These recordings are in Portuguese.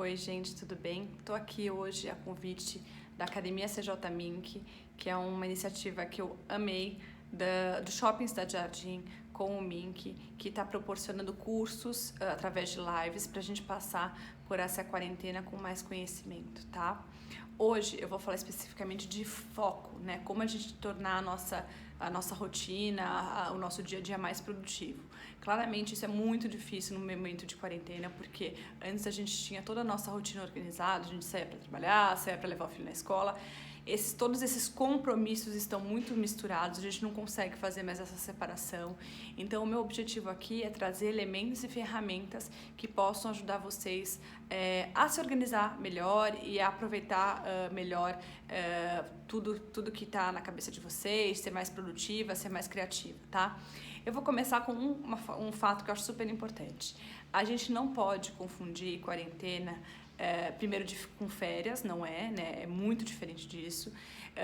Oi, gente, tudo bem? Estou aqui hoje a convite da Academia CJ Mink, que é uma iniciativa que eu amei, do Shopping Cidade Jardim com o Mink, que está proporcionando cursos através de lives para a gente passar por essa quarentena com mais conhecimento, tá? Hoje eu vou falar especificamente de foco, né? Como a gente tornar a nossa rotina, o nosso dia a dia mais produtivo. Claramente isso é muito difícil no momento de quarentena, porque antes a gente tinha toda a nossa rotina organizada, a gente saía para trabalhar, saía para levar o filho na escola. Todos esses compromissos estão muito misturados, a gente não consegue fazer mais essa separação. Então o meu objetivo aqui é trazer elementos e ferramentas que possam ajudar vocês a se organizar melhor e a aproveitar melhor tudo que está na cabeça de vocês, ser mais produtiva, ser mais criativa, tá? Eu vou começar com um fato que eu acho super importante. A gente não pode confundir quarentena primeiro com férias, não é, né? É muito diferente disso.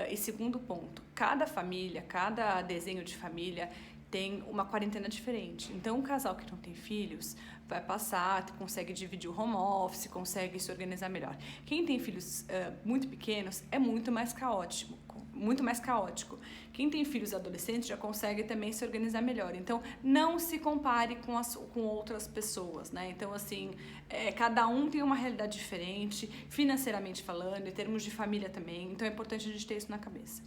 E segundo ponto, cada família, cada desenho de família tem uma quarentena diferente. Então, um casal que não tem filhos vai passar, consegue dividir o home office, consegue se organizar melhor. Quem tem filhos muito pequenos é muito mais caótico. Quem tem filhos adolescentes já consegue também se organizar melhor. Então, não se compare com outras pessoas, né? Então, assim, cada um tem uma realidade diferente, financeiramente falando, em termos de família também. Então, é importante a gente ter isso na cabeça.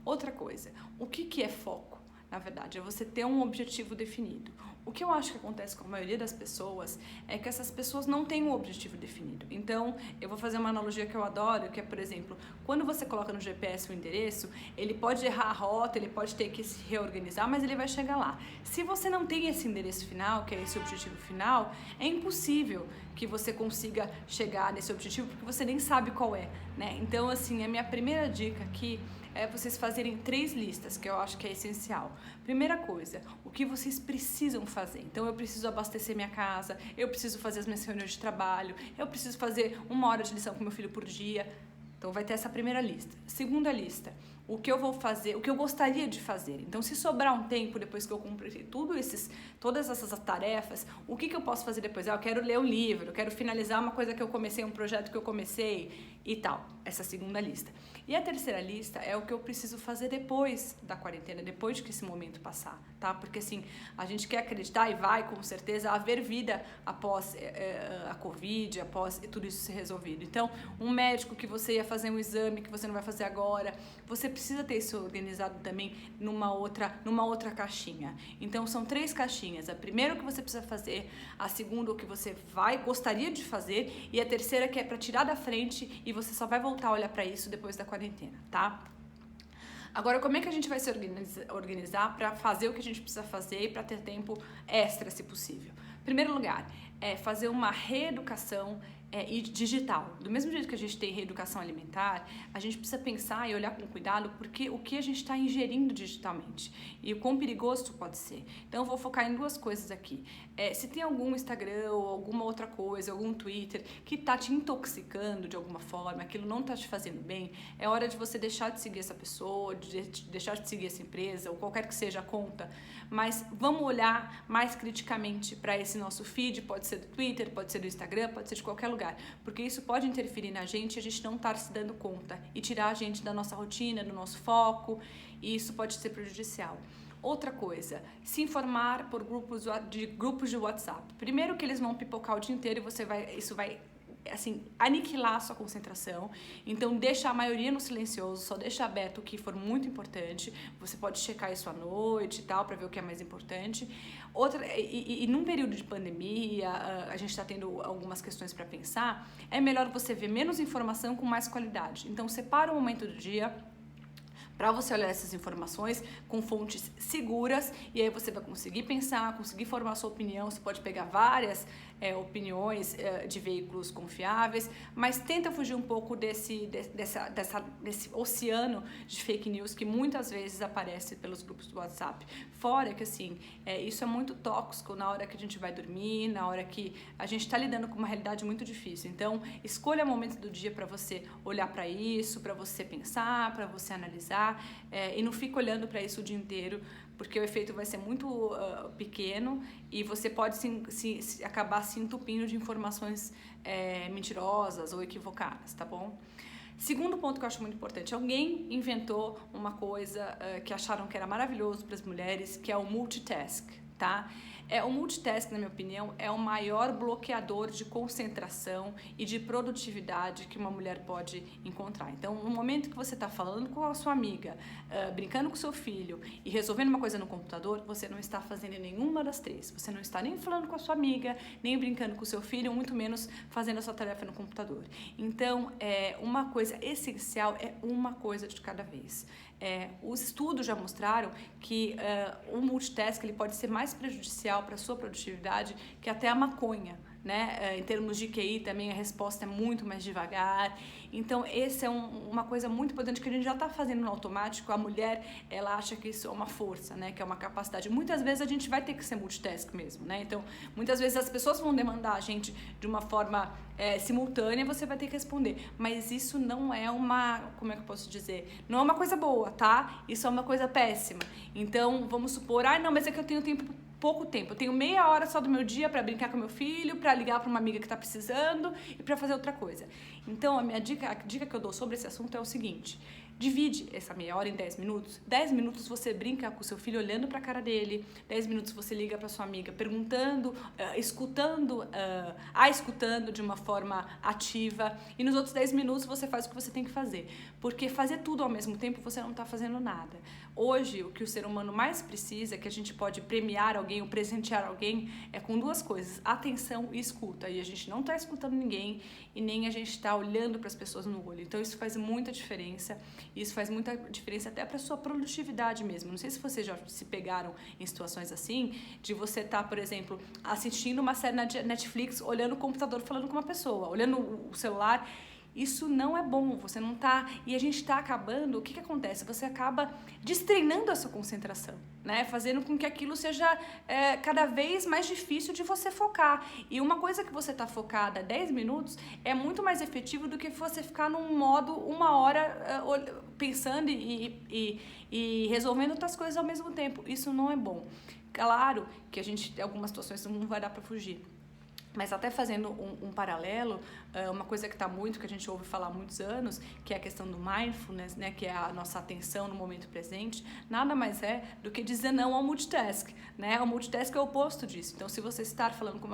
Outra coisa, o que é foco? Na verdade, é você ter um objetivo definido. O que eu acho que acontece com a maioria das pessoas é que essas pessoas não têm um objetivo definido. Então, eu vou fazer uma analogia que eu adoro, que é, por exemplo, quando você coloca no GPS o endereço, ele pode errar a rota, ele pode ter que se reorganizar, mas ele vai chegar lá. Se você não tem esse endereço final, que é esse objetivo final, é impossível que você consiga chegar nesse objetivo, porque você nem sabe qual é, né? Então, assim, a minha primeira dica aqui é vocês fazerem 3 listas, que eu acho que é essencial. Primeira coisa, o que vocês precisam fazer. Então, eu preciso abastecer minha casa, eu preciso fazer as minhas reuniões de trabalho, eu preciso fazer 1 hora de lição com meu filho por dia. Então, vai ter essa primeira lista. Segunda lista, o que eu vou fazer, o que eu gostaria de fazer. Então, se sobrar um tempo depois que eu cumprir todas essas tarefas, o que eu posso fazer depois? Eu quero ler um livro, eu quero finalizar uma coisa que eu comecei, um projeto que eu comecei e tal. Essa segunda lista. E a terceira lista é o que eu preciso fazer depois da quarentena, depois que esse momento passar, tá? Porque assim, a gente quer acreditar e vai com certeza haver vida após a Covid, após tudo isso ser resolvido. Então, um médico que você ia fazer um exame que você não vai fazer agora, você precisa ter isso organizado também numa outra caixinha. Então, são 3 caixinhas. A primeira, o que você precisa fazer, a segunda, o que você gostaria de fazer, e a terceira, que é para tirar da frente e você só vai voltar a olhar para isso depois da quarentena, tá? Agora, como é que a gente vai se organizar para fazer o que a gente precisa fazer e para ter tempo extra, se possível? Em primeiro lugar, é fazer uma reeducação e digital. Do mesmo jeito que a gente tem reeducação alimentar, a gente precisa pensar e olhar com cuidado porque o que a gente está ingerindo digitalmente e o quão perigoso isso pode ser. Então, eu vou focar em 2 coisas aqui. Se tem algum Instagram ou alguma outra coisa, algum Twitter que está te intoxicando de alguma forma, aquilo não está te fazendo bem, é hora de você deixar de seguir essa pessoa, deixar de seguir essa empresa ou qualquer que seja a conta, mas vamos olhar mais criticamente para esse nosso feed, pode ser do Twitter, pode ser do Instagram, pode ser de qualquer lugar, porque isso pode interferir na gente e a gente não estar se dando conta e tirar a gente da nossa rotina, do nosso foco, e isso pode ser prejudicial. Outra coisa, se informar por grupos de WhatsApp. Primeiro que eles vão pipocar o dia inteiro e isso vai assim, aniquilar a sua concentração. Então, deixa a maioria no silencioso, só deixa aberto o que for muito importante. Você pode checar isso à noite e tal, para ver o que é mais importante. E num período de pandemia, a gente está tendo algumas questões para pensar, é melhor você ver menos informação com mais qualidade. Então, separa um momento do dia para você olhar essas informações com fontes seguras, e aí você vai conseguir pensar, conseguir formar a sua opinião. Você pode pegar várias opiniões de veículos confiáveis, mas tenta fugir um pouco desse oceano de fake news que muitas vezes aparece pelos grupos do WhatsApp. Fora que assim, isso é muito tóxico na hora que a gente vai dormir, na hora que a gente está lidando com uma realidade muito difícil. Então, escolha momentos do dia para você olhar para isso, para você pensar, para você analisar, e não fica olhando para isso o dia inteiro, porque o efeito vai ser muito pequeno e você pode acabar se entupindo de informações mentirosas ou equivocadas, tá bom? Segundo ponto que eu acho muito importante, alguém inventou uma coisa que acharam que era maravilhoso para as mulheres, que é o multitask, tá? O multitask, na minha opinião, é o maior bloqueador de concentração e de produtividade que uma mulher pode encontrar. Então, no momento que você está falando com a sua amiga, brincando com o seu filho e resolvendo uma coisa no computador, você não está fazendo nenhuma das três. Você não está nem falando com a sua amiga, nem brincando com o seu filho, muito menos fazendo a sua tarefa no computador. Então, uma coisa essencial é uma coisa de cada vez. Os estudos já mostraram que o multitask ele pode ser mais prejudicial para a sua produtividade que até a maconha, né? Em termos de QI também a resposta é muito mais devagar. Então essa é uma coisa muito importante que a gente já está fazendo no automático. A mulher, ela acha que isso é uma força, né? Que é uma capacidade. Muitas vezes a gente vai ter que ser multitask mesmo, né? Então muitas vezes as pessoas vão demandar a gente de uma forma simultânea, você vai ter que responder. Mas isso não é como é que eu posso dizer? Não é uma coisa boa, tá? Isso é uma coisa péssima. Então vamos supor, não, mas é que eu tenho pouco tempo. Eu tenho meia hora só do meu dia para brincar com meu filho, para ligar para uma amiga que está precisando e para fazer outra coisa. Então, a dica que eu dou sobre esse assunto é o seguinte: divide essa meia hora em 10 minutos. 10 minutos você brinca com o seu filho olhando para a cara dele. 10 minutos você liga para sua amiga perguntando, escutando de uma forma ativa. E nos outros 10 minutos você faz o que você tem que fazer. Porque fazer tudo ao mesmo tempo você não está fazendo nada. Hoje, o que o ser humano mais precisa, que a gente pode premiar alguém ou presentear alguém, é com duas coisas: atenção e escuta. E a gente não está escutando ninguém e nem a gente está olhando para as pessoas no olho. Então isso faz muita diferença. Isso faz muita diferença até para a sua produtividade mesmo. Não sei se vocês já se pegaram em situações assim, de você estar, por exemplo, assistindo uma série na Netflix, olhando o computador, falando com uma pessoa, olhando o celular. Isso não é bom, você não tá... E a gente está acabando, o que acontece? Você acaba destreinando a sua concentração, né? Fazendo com que aquilo seja cada vez mais difícil de você focar. E uma coisa que você está focada 10 minutos é muito mais efetivo do que você ficar num modo 1 hora pensando e resolvendo outras coisas ao mesmo tempo. Isso não é bom. Claro que a gente, em algumas situações, não vai dar para fugir. Mas até fazendo um paralelo, uma coisa que a gente ouve falar há muitos anos, que é a questão do mindfulness, né, que é a nossa atenção no momento presente, nada mais é do que dizer não ao multitask, né? O multitask é o oposto disso. Então, se você está falando com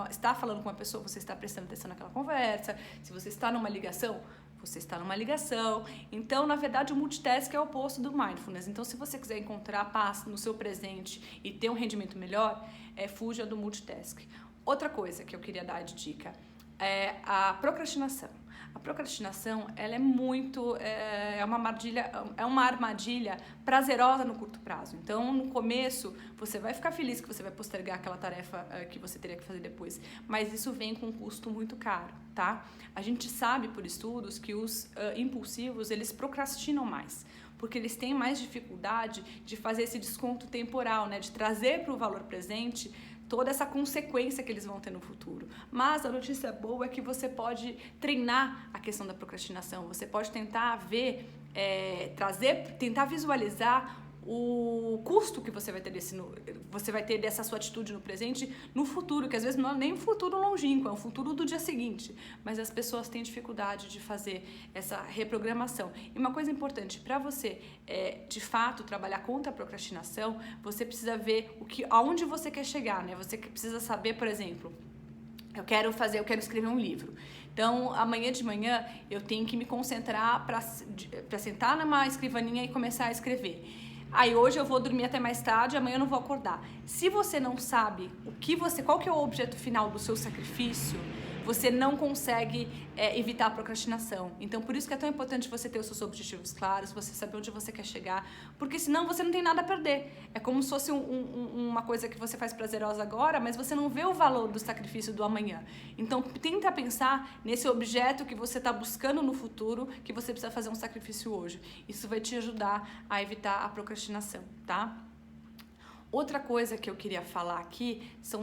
uma pessoa, você está prestando atenção naquela conversa. Se você está numa ligação, você está numa ligação. Então, na verdade, o multitask é o oposto do mindfulness. Então, se você quiser encontrar paz no seu presente e ter um rendimento melhor, fuja do multitask. Outra coisa que eu queria dar de dica é a procrastinação. A procrastinação, ela é uma armadilha prazerosa no curto prazo. Então, no começo, você vai ficar feliz que você vai postergar aquela tarefa que você teria que fazer depois, mas isso vem com um custo muito caro, tá? A gente sabe por estudos que os impulsivos, eles procrastinam mais, porque eles têm mais dificuldade de fazer esse desconto temporal, né? De trazer para o valor presente toda essa consequência que eles vão ter no futuro. Mas a notícia boa é que você pode treinar a questão da procrastinação, você pode tentar tentar visualizar o custo que você vai ter dessa sua atitude no presente, no futuro, que às vezes não é nem um futuro longínquo, é um futuro do dia seguinte, mas as pessoas têm dificuldade de fazer essa reprogramação. E uma coisa importante, para você de fato trabalhar contra a procrastinação, você precisa ver aonde você quer chegar, né? Você precisa saber, por exemplo, eu quero escrever um livro. Então, amanhã de manhã eu tenho que me concentrar para sentar numa escrivaninha e começar a escrever. Aí hoje eu vou dormir até mais tarde, amanhã eu não vou acordar. Se você não sabe qual que é o objeto final do seu sacrifício, você não consegue evitar a procrastinação. Então, por isso que é tão importante você ter os seus objetivos claros, você saber onde você quer chegar, porque senão você não tem nada a perder. É como se fosse uma coisa que você faz prazerosa agora, mas você não vê o valor do sacrifício do amanhã. Então, tenta pensar nesse objeto que você está buscando no futuro, que você precisa fazer um sacrifício hoje. Isso vai te ajudar a evitar a procrastinação, tá? Outra coisa que eu queria falar aqui são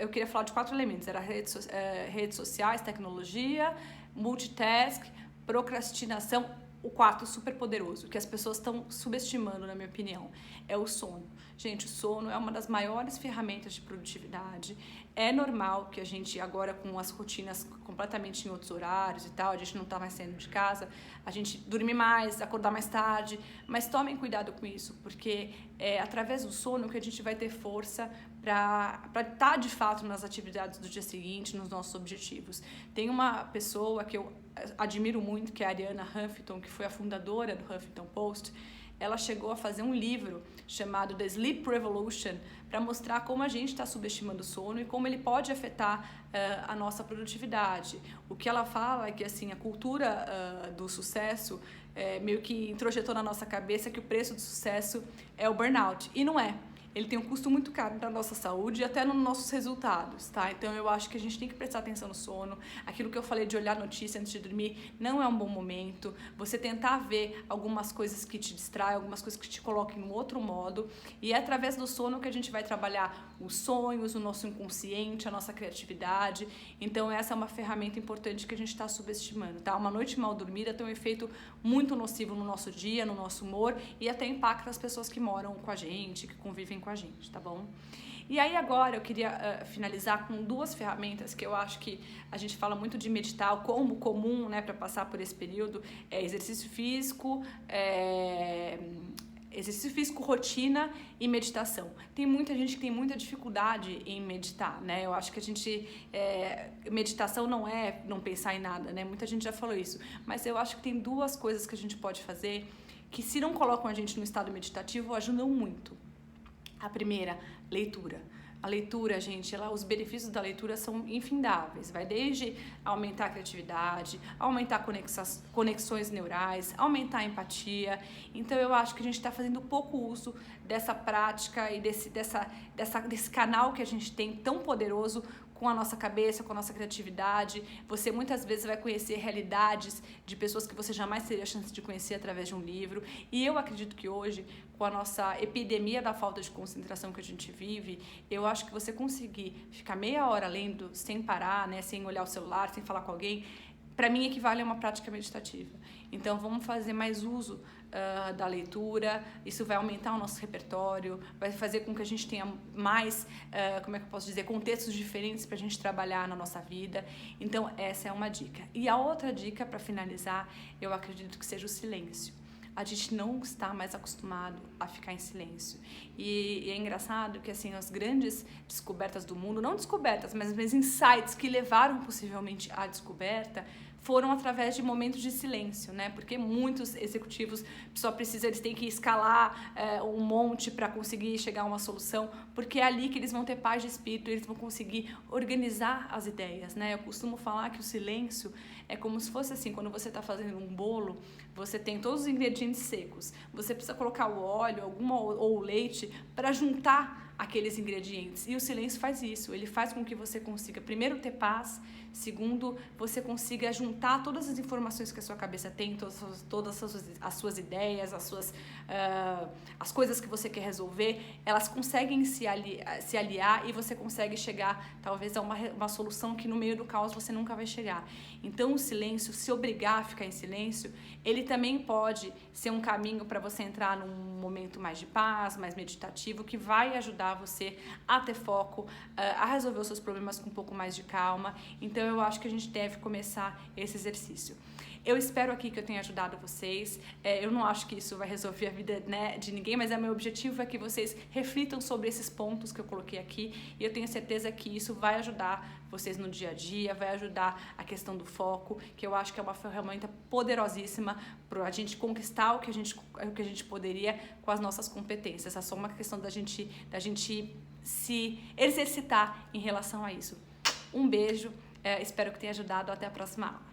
eu queria falar de 4 elementos, era redes sociais, tecnologia, multitask, procrastinação o quarto super poderoso, que as pessoas estão subestimando, na minha opinião, é o sono. Gente, o sono é uma das maiores ferramentas de produtividade. É normal que a gente agora, com as rotinas completamente em outros horários e tal, a gente não tá mais saindo de casa, a gente dormir mais, acordar mais tarde, mas tomem cuidado com isso, porque é através do sono que a gente vai ter força para estar de fato nas atividades do dia seguinte, nos nossos objetivos. Tem uma pessoa que eu admiro muito, que é a Arianna Huffington, que foi a fundadora do Huffington Post. Ela chegou a fazer um livro chamado The Sleep Revolution para mostrar como a gente está subestimando o sono e como ele pode afetar a nossa produtividade. O que ela fala é que assim, a cultura do sucesso meio que introjetou na nossa cabeça que o preço do sucesso é o burnout, e não é. Ele tem um custo muito caro na nossa saúde e até nos nossos resultados, tá? Então eu acho que a gente tem que prestar atenção no sono. Aquilo que eu falei de olhar notícia antes de dormir não é um bom momento. Você tentar ver algumas coisas que te distraem, algumas coisas que te coloquem em outro modo. E é através do sono que a gente vai trabalhar os sonhos, o nosso inconsciente, a nossa criatividade. Então essa é uma ferramenta importante que a gente está subestimando, tá? Uma noite mal dormida tem um efeito muito nocivo no nosso dia, no nosso humor e até impacta as pessoas que moram com a gente, que convivem com a gente, tá bom? E aí agora eu queria finalizar com duas ferramentas que eu acho que a gente fala muito de meditar como comum, né, para passar por esse período, exercício físico, rotina e meditação. Tem muita gente que tem muita dificuldade em meditar, né? Eu acho que a gente... meditação não é não pensar em nada, né? Muita gente já falou isso. Mas eu acho que tem duas coisas que a gente pode fazer que, se não colocam a gente no estado meditativo, ajudam muito. A primeira, leitura. A leitura, gente, os benefícios da leitura são infindáveis. Vai desde aumentar a criatividade, aumentar conexões neurais, aumentar a empatia. Então, eu acho que a gente está fazendo pouco uso dessa prática e desse canal que a gente tem tão poderoso com a nossa cabeça, com a nossa criatividade. Você muitas vezes vai conhecer realidades de pessoas que você jamais teria a chance de conhecer através de um livro. E eu acredito que hoje, com a nossa epidemia da falta de concentração que a gente vive, eu acho que você conseguir ficar meia hora lendo sem parar, né, sem olhar o celular, sem falar com alguém, para mim equivale a uma prática meditativa. Então vamos fazer mais uso da leitura. Isso vai aumentar o nosso repertório, vai fazer com que a gente tenha mais, como é que eu posso dizer, contextos diferentes para a gente trabalhar na nossa vida. Então essa é uma dica. E a outra dica, para finalizar, eu acredito que seja o silêncio. A gente não está mais acostumado a ficar em silêncio. E é engraçado que assim, as grandes descobertas do mundo, não descobertas, mas insights que levaram possivelmente à descoberta, foram através de momentos de silêncio, né? Porque muitos executivos eles têm que escalar um monte para conseguir chegar a uma solução, porque é ali que eles vão ter paz de espírito, eles vão conseguir organizar as ideias, né? Eu costumo falar que o silêncio é como se fosse assim, quando você está fazendo um bolo, você tem todos os ingredientes secos, você precisa colocar o óleo, ou o leite para juntar aqueles ingredientes. E o silêncio faz isso, ele faz com que você consiga, primeiro, ter paz, segundo, você consiga juntar todas as informações que a sua cabeça tem, todas as suas ideias, as coisas que você quer resolver, elas conseguem se aliar e você consegue chegar, talvez, a uma solução que no meio do caos você nunca vai chegar. Então, o silêncio, se obrigar a ficar em silêncio, ele também pode ser um caminho para você entrar num momento mais de paz, mais meditativo, que vai ajudar você a ter foco, a resolver os seus problemas com um pouco mais de calma. Então eu acho que a gente deve começar esse exercício. Eu espero aqui que eu tenha ajudado vocês. Eu não acho que isso vai resolver a vida, né, de ninguém, mas meu objetivo é que vocês reflitam sobre esses pontos que eu coloquei aqui, e eu tenho certeza que isso vai ajudar vocês no dia a dia, vai ajudar a questão do foco, que eu acho que é uma ferramenta poderosíssima para a gente conquistar o que a gente poderia com as nossas competências. É só uma questão da gente se exercitar em relação a isso. Um beijo, espero que tenha ajudado. Até a próxima aula.